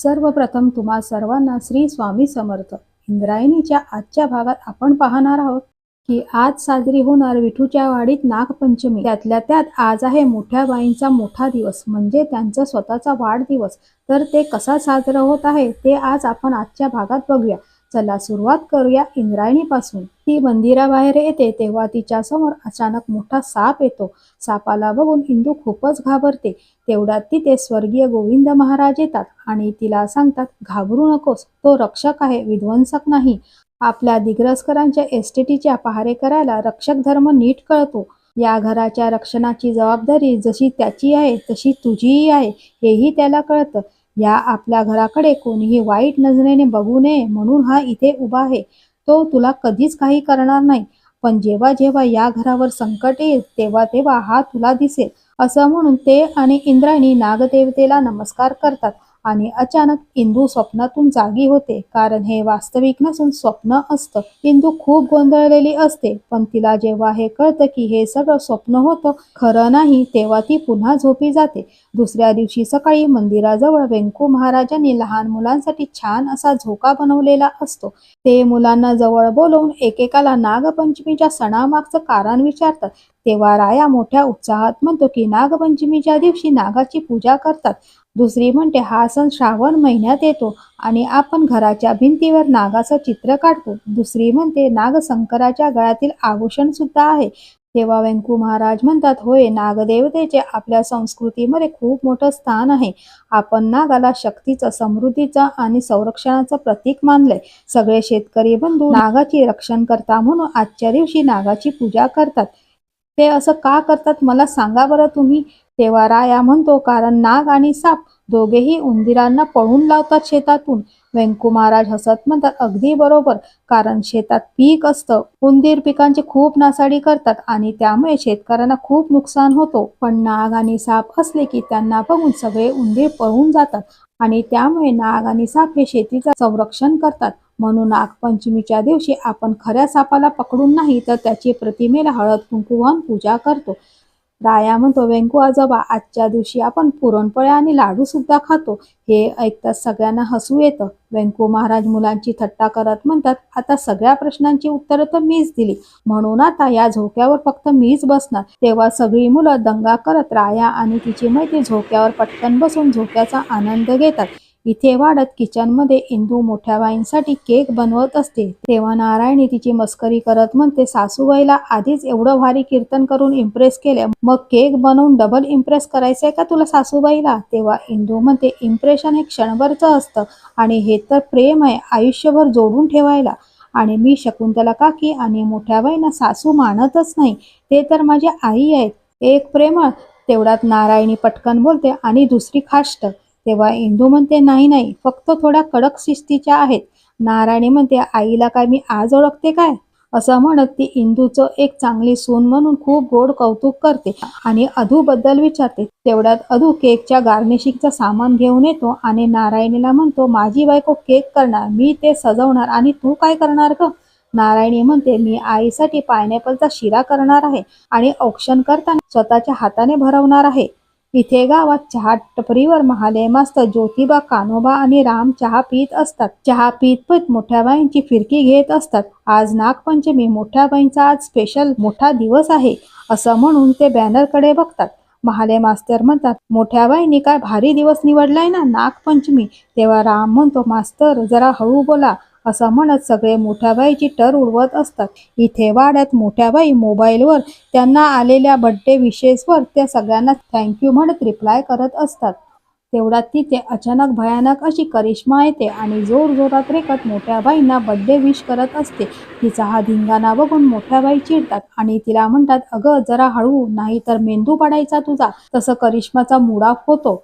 सर्वप्रथम तुम्हा सर्वांना श्री स्वामी समर्थ. इंद्रायणीच्या आजच्या भागात आपण पाहणार आहोत की आज साजरी होणार विठूच्या वाडीत नागपंचमी. त्यातल्या त्यात आज आहे मोठ्या बाईंचा मोठा दिवस, म्हणजे त्यांचा स्वतःचा वाढदिवस. तर ते कसा साजरा होत आहे ते आज आपण आजच्या भागात बघूया. चला सुरुवात करूया इंद्रायणीपासून. ती मंदिराबाहेर येते तेव्हा तिच्या समोर अचानक मोठा साप येतो. सापाला बघून इंदू खूपच घाबरते. तेवढ्यात तिथे स्वर्गीय गोविंद महाराज येतात आणि तिला सांगतात, घाबरू नकोस, तो रक्षक आहे, विध्वंसक नाही. आपल्या दिग्रसकरांच्या एस्टेटीच्या पहारे करायला रक्षक धर्म नीट कळतो. या घराच्या रक्षणाची जबाबदारी जशी त्याची आहे तशी तुझीही आहे, हेही त्याला कळतं. या आपल्या घराकडे कोणीही वाईट नजरेने बघू नये म्हणून हा इथे उभा आहे. तो तुला कधीच काही करणार नाही, पण जेव्हा जेव्हा या घरावर संकट येईल तेव्हा तेव्हा हा तुला दिसेल. असं म्हणून ते आणि इंद्रायणी नागदेवतेला नमस्कार करतात आणि अचानक इंदू स्वप्नातून जागी होते, कारण हे वास्तविक नसून स्वप्न असतं. इंदू खूप गोंधळलेली असते, पण तिला जेव्हा हे कळतं की हे सगळं स्वप्न होतं, खरं नाही, तेव्हा ती पुन्हा झोपी जाते. दुसऱ्या दिवशी सकाळी मंदिराजवळ वेंकू महाराजांनी लहान मुलांसाठी छान असा झोका बनवलेला असतो. ते मुलांना जवळ बोलवून एकेकाला नागपंचमीच्या सणामागचं कारण विचारतात. तेव्हा राया मोठ्या उत्साहात म्हणतो की नागपंचमीच्या दिवशी नागाची पूजा करतात. दुसरी म्हणते हा सण श्रावण महिन्यात येतो आणि आपण घराच्या भिंतीवर नागाचं चित्र काढतो. दुसरी म्हणते नागशंकराच्या गळ्यातील आभूषण सुद्धा आहे. तेव्हा वेंकू महाराज म्हणतात, होय, नागदेवतेचे आपल्या संस्कृतीमध्ये खूप मोठं स्थान आहे. आपण नागाला शक्तीचं, समृद्धीचं आणि संरक्षणाचं प्रतीक मानलंय. सगळे शेतकरी बंधू नागाची रक्षण करता म्हणून आजच्या दिवशी नागाची पूजा करतात. ते असं का करतात मला सांगा बरं तुम्ही. तेव्हा राया म्हणतो, कारण नाग आणि साप दोघेही उंदीरांना पळून लावतात शेतातून. वेंकू महाराज हसत म्हणतात, अगदी बरोबर, कारण शेतात पीक असतं. उंदीर पिकांची खूप नासाडी करतात आणि त्यामुळे शेतकऱ्यांना खूप नुकसान होतो. पण नाग आणि साप असले की त्यांना बघून सगळे उंदीर पळून जातात आणि त्यामुळे नाग आणि साप हे शेतीचं संरक्षण करतात. म्हणून नागपंचमीच्या दिवशी आपण खऱ्या सापाला पकडून नाही तर त्याची प्रतिमेला हळद कुंकू वाहून पूजा करतो. राया म्हणतो, वेंकू आजोबा, आजच्या दिवशी आपण पुरणपोळ्या आणि लाडू सुद्धा खातो. हे ऐकताच सगळ्यांना हसू येतं. वेंकू महाराज मुलांची थट्टा करत म्हणतात, आता सगळ्या प्रश्नांची उत्तरं तर मीच दिली, म्हणून आता या झोक्यावर फक्त मीच बसणार. तेव्हा सगळी मुलं दंगा करत राया आणि तिची मैत्रीण झोक्यावर पटकन बसून झोक्याचा आनंद घेतात. इथे वाढत किचनमध्ये इंदू मोठ्या बाईंसाठी केक बनवत असते. तेव्हा नारायणी तिची मस्करी करत म्हणते, सासूबाईला आधीच एवढं भारी कीर्तन करून इम्प्रेस केले, मग केक बनवून डबल इम्प्रेस करायचंय का तुला सासूबाईला? तेव्हा इंदू म्हणते, इम्प्रेशन हे क्षणभरचं असतं आणि हे तर प्रेम आहे आयुष्यभर जोडून ठेवायला. आणि मी शकुंतला काकी आणि मोठ्या बाईंना सासू मानतच नाही, ते तर माझी आई आहेत. एक प्रेमळ. तेवढ्यात नारायणी पटकन बोलते, आणि दुसरी खाष्ट. तेव्हा इंदू म्हणते, नाही नाही, फक्त थोड्या कडक शिस्तीच्या आहेत. नारायणी म्हणते, आईला काय मी आज ओळखते काय? असं म्हणत ती इंदूचं एक चांगली सून म्हणून खूप गोड कौतुक करते आणि अधूबद्दल विचारते. तेवढ्यात अधू केकच्या गार्निशिंगचं सामान घेऊन येतो आणि नारायणीला म्हणतो, माझी बायको केक करणार, मी ते सजवणार, आणि तू काय करणार ग? नारायणी म्हणते, मी आईसाठी पायनॅपलचा शिरा करणार आहे आणि औक्षण करताना स्वतःच्या हाताने भरवणार आहे. इथे गावात चहा टपरीवर महाले मास्तर ज्योतिबा, कान्होबा आणि राम चहा पीत असतात. चहा पीत पीत मोठ्या बाईंची फिरकी घेत असतात. आज नागपंचमी, मोठ्या बाईंचा आज स्पेशल मोठा दिवस आहे, असं म्हणून ते बॅनरकडे बघतात. महाले मास्तर म्हणतात, मोठ्या बाईंनी काय भारी दिवस निवडलाय ना, नागपंचमी. तेव्हा राम म्हणतो, मास्तर जरा हळू बोला, असं म्हणत सगळे मोठ्याबाईची टर उडवत असतात. इथे वाड्यात मोठ्याबाई मोबाईलवर त्यांना आलेल्या बर्थडे विशेसवर त्या सगळ्यांना थँक्यू म्हणत रिप्लाय करत असतात. तेवढ्यात तिथे अचानक भयानक अशी करिश्मा येते आणि जोरजोरात रेखत मोठ्याबाईंना बर्थडे विश करत असते. तिचा हा धिंगाणा बघून मोठ्याबाई चिडतात आणि तिला म्हणतात, अगं जरा हळू, नाही तर मेंदू पडायचा तुझा. तसं करिश्माचा मूड ऑफ होतो.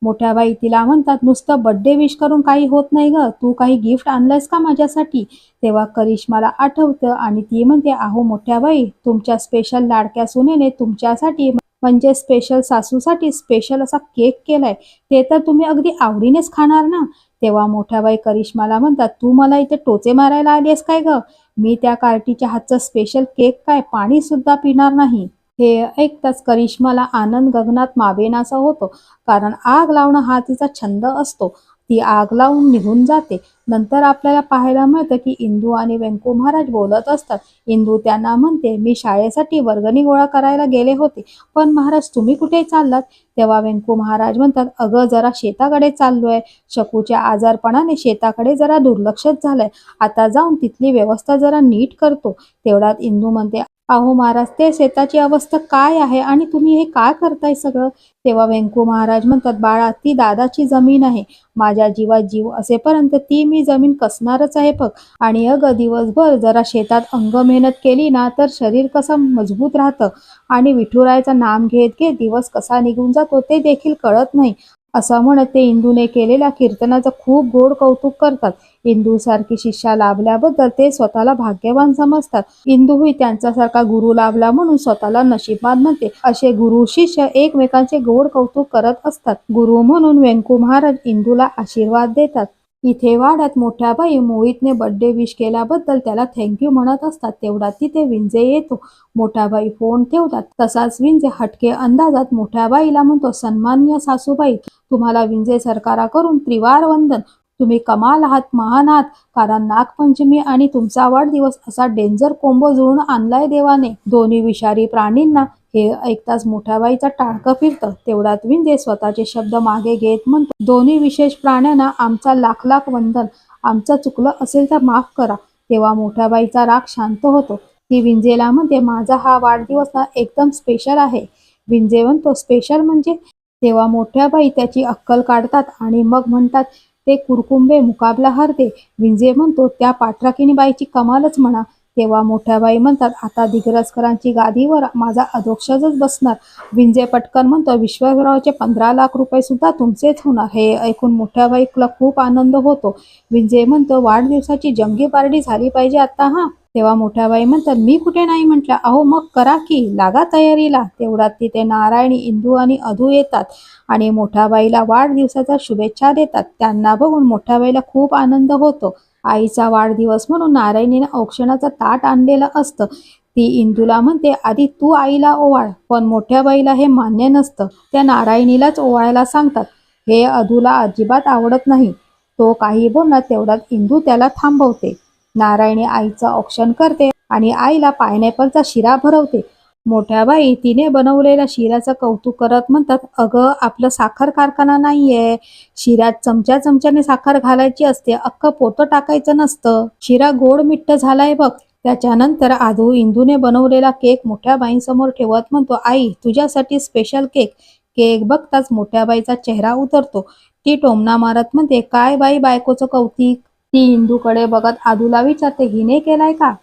मोठ्या बाई तिला म्हणतात, नुसतं बर्थडे विश करून काही होत नाही ग, तू काही गिफ्ट आणलंयस का माझ्यासाठी? तेव्हा करिश्माला आठवतं आणि ती म्हणते, अहो मोठ्या बाई, तुमच्या स्पेशल लाडक्या सुनेने तुमच्यासाठी, म्हणजे स्पेशल सासूसाठी स्पेशल असा केक केलाय, ते तर तुम्ही अगदी आवडीनेच खाणार ना? तेव्हा मोठ्याबाई करिश्माला म्हणतात, तू मला इथे टोचे मारायला आलीस काय ग? मी त्या कार्टीच्या हातचा स्पेशल केक काय पाणी सुद्धा पिणार नाही. हे ऐकताच करिश्माला आनंद गगनात मावेनासा होतो, कारण आग लावणं हा तिचा छंद असतो. ती आग लावून निघून जाते. नंतर आपल्याला पाहायला मिळतं की इंदू आणि व्यंकू महाराज बोलत असतात. इंदू त्यांना म्हणते, मी शाळेसाठी वर्गणी गोळा करायला गेले होते, पण महाराज तुम्ही कुठे चाललात? तेव्हा व्यंकू महाराज म्हणतात, अगं जरा शेताकडे चाललोय. शकूच्या आजारपणाने शेताकडे जरा दुर्लक्षच झालंय. आता जाऊन तिथली व्यवस्था जरा नीट करतो. तेवढ्यात इंदू म्हणते, अहो महाराज, ते शेताची अवस्था काय आहे आणि तुम्ही हे काय करताय सगळं? तेव्हा व्यंकू महाराज म्हणतात, बाळा, ती दादाची जमीन आहे. माझ्या जीवात जीव असेपर्यंत ती मी जमीन कसणारच आहे बघ. आणि अगं दिवसभर जरा शेतात अंग मेहनत केली ना तर शरीर कसं मजबूत राहतं आणि विठुरायाचं नाम घेत घेत दिवस कसा निघून जातो ते देखील कळत नाही. असं म्हणत ते इंदूने केलेल्या कीर्तनाचं खूप गोड कौतुक करतात. इंदू सारखी शिष्या लाभल्याबद्दल ते स्वतःला भाग्यवान समजतात. इंदूही त्यांच्यासारखा गुरु लाभला म्हणून स्वतःला नशीबवान म्हणते. असे गुरु शिष्य एकमेकांचे गोड कौतुक करत असतात. गुरु म्हणून व्यंकू महाराज इंदूला आशीर्वाद देतात. इथे वाड्यात मोठ्या बाई मोहितने बर्थडे विश केल्याबद्दल त्याला थँक्यू म्हणत असतात. तेवढ्यात तिथे विंजे येतो. मोठ्या बाई फोन ठेवतात. तसाच विंजे हटके अंदाजात मोठ्या बाईला म्हणतो, सन्माननीय सासूबाई, तुम्हाला विंजे सरकाराकडून त्रिवार वंदन. तुम्ही कमाल आहात, महान आहात. कारण नागपंचमी आणि तुमचा वाढदिवस असा डेंजर कोंबो जुळून आणलाय देवाने. दोन्ही विषारी प्राणींना. हे ऐकताच मोठ्या बाईचा टाळकं फिरतं. तेवढ्यात विंजे स्वतःचे शब्द मागे घेत म्हणतो, दोन्ही विशेष प्राण्यांना आमचा लाख लाख वंदन. आमचं चुकलं असेल तर माफ करा. तेव्हा मोठ्या बाईचा राग शांत होतो. ती विंजेला म्हणते, माझा हा वाढदिवस ना एकदम स्पेशल आहे. विंजे म्हणतो, स्पेशल म्हणजे? तेव्हा मोठ्या बाई त्याची अक्कल काढतात आणि मग म्हणतात, ते कुरकुंबे मुकाबला हरते. विंजे म्हणतो, त्या पाठराखीणी बाईची कमालच म्हणा. तेव्हा मोठ्या बाई म्हणतात, आता दिग्रसकरांची गादीवर माझा अधोक्षजच बसणार. विंजे पटकन म्हणतो, विश्वासरावचे 15 लाख रुपये सुद्धा तुमचेच होणार. हे ऐकून मोठ्या बाईला खूप आनंद होतो. विंजे म्हणतो, वाढदिवसाची जंगी पार्टी झाली पाहिजे आता. हा. तेव्हा मोठ्या बाई म्हणतात, मी कुठे नाही म्हटलं. अहो मग करा की, लागा तयारीला. तेवढ्यात तिथे नारायणी, इंदू आणि अधू येतात आणि मोठ्या बाईला वाढदिवसाच्या शुभेच्छा देतात. त्यांना बघून मोठ्या बाईला खूप आनंद होतो. आईचा वाढदिवस म्हणून नारायणीने औक्षणाचं ताट आणलेलं असतं. ती इंदूला म्हणते, आधी तू आईला ओवाळ. पण मोठ्या बाईला हे मान्य नसतं. त्या नारायणीलाच ओवाळायला सांगतात. हे अधूला अजिबात आवडत नाही. तो काही बोलणार. तेवढ्यात इंदू त्याला थांबवते. नारायणी आईचं औक्षण करते आणि आईला पायनॅपलचा शिरा भरवते. मोठ्या बाई तिने बनवलेल्या शिऱ्याचं कौतुक करत म्हणतात, अगं आपलं साखर कारखाना नाहीये. शिऱ्यात चमच्या चमच्याने साखर घालायची असते, अख्खं पोतं टाकायचं नसतं. शिरा गोड मिठ्ठ झालाय बघ. त्याच्यानंतर आधू इंदूने बनवलेला केक मोठ्या बाईंसमोर ठेवत म्हणतो, आई तुझ्यासाठी स्पेशल केक. केक बघताच मोठ्या बाईचा चेहरा उतरतो. ती टोमणा मारत म्हणते, काय बाई बायकोचं कौतिक. ती इंदूकडे बघत आधूला विचारते, हिने केलाय का?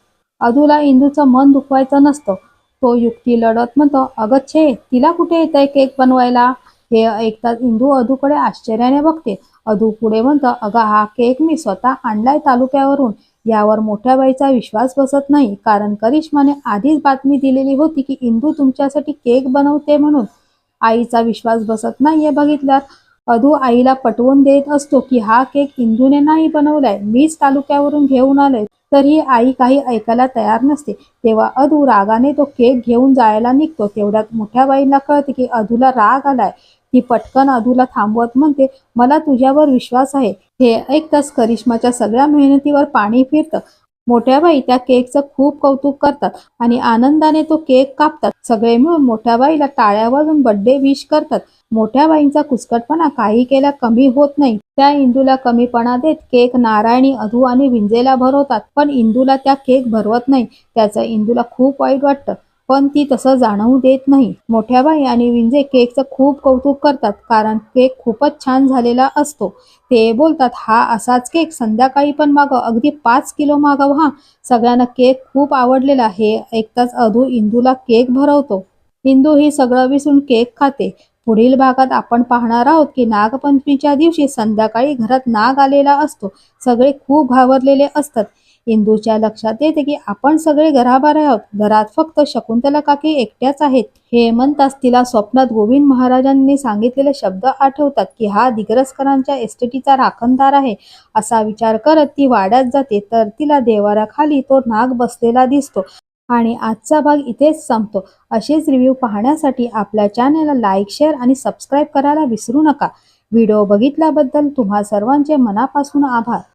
अधूला इंदूचं मन दुखवायचं नसतं. तो युक्ती लढत म्हणतो, अगं छे, तिला कुठे येतंय केक बनवायला? हे ऐकताच इंदू अधूकडे आश्चर्याने बघते. अधू पुढे म्हणतं, अगं हा केक मी स्वतः आणलाय तालुक्यावरून. यावर मोठ्या बाईचा विश्वास बसत नाही. कारण करिश्माने आधीच बातमी दिलेली होती की इंदू तुमच्यासाठी केक बनवते म्हणून. आईचा विश्वास बसत नाहीये बघितल्यावर. अधू आईला पटवून देत असतो की हा केक इंदूने नाही बनवलाय, मीच तालुक्यावरून घेऊन आलोय. तरीही आई काही ऐकायला तयार नसते. तेव्हा अधू रागाने तो केक घेऊन जायला निघतो. तेवढ्यात मोठ्या बाईंना कळते की अधूला राग आलाय. ती पटकन अधूला थांबवत म्हणते, मला तुझ्यावर विश्वास आहे. हे ऐकताच करिश्माच्या सगळ्या मेहनतीवर पाणी फिरतं. मोठ्या बाई त्या केकचं खूप कौतुक करतात आणि आनंदाने तो केक कापतात. सगळे मिळून मोठ्या बाईला टाळ्या वाजवून बर्थडे विश करतात. मोठ्या बाईंचा कुचकटपणा काही केल्या कमी होत नाही. त्या इंदूला कमीपणा देत केक नारायणी, अधू आणि विंजेला भरवतात. पण इंदूला त्या केक भरवत नाही. त्याचं इंदूला खूप वाईट वाटतं. पण ती तसं जाणवू देत नाही. मोठ्या बाई आणि विंजे केकचं खूप कौतुक करतात कारण केक खूपच छान झालेला असतो. ते बोलतात, हा असाच केक संध्याकाळी पण मागव, अगदी 5 किलो मागव हा. सगळ्यांना केक खूप आवडलेला. हे ऐकताच अधू इंदूला केक भरवतो. इंदू ही सगळं विसरून केक खाते. पुढील भागात आपण पाहणार आहोत की नागपंचमीच्या दिवशी संध्याकाळी घरात नाग आलेला असतो. सगळे खूप घाबरलेले असतात. इंदूच्या लक्षात येते की आपण सगळे घराबाहेर आहोत. घरात फक्त शकुंतला काकी एकट्याच आहेत. हे म्हणताच तिला स्वप्नात गोविंद महाराजांनी सांगितलेले शब्द आठवतात की हा दिग्रसकरांच्या एस्टेटीचा राखणदार आहे. असा विचार करत ती वाड्यात जाते तर तिला देवाराखाली तो नाग बसलेला दिसतो. आणि आजचा भाग इथेच संपतो. असेच रिव्ह्यू पाहण्यासाठी आपल्या चॅनलला लाईक, शेअर आणि सबस्क्राईब करायला विसरू नका. व्हिडिओ बघितल्याबद्दल तुम्हा सर्वांचे मनापासून आभार.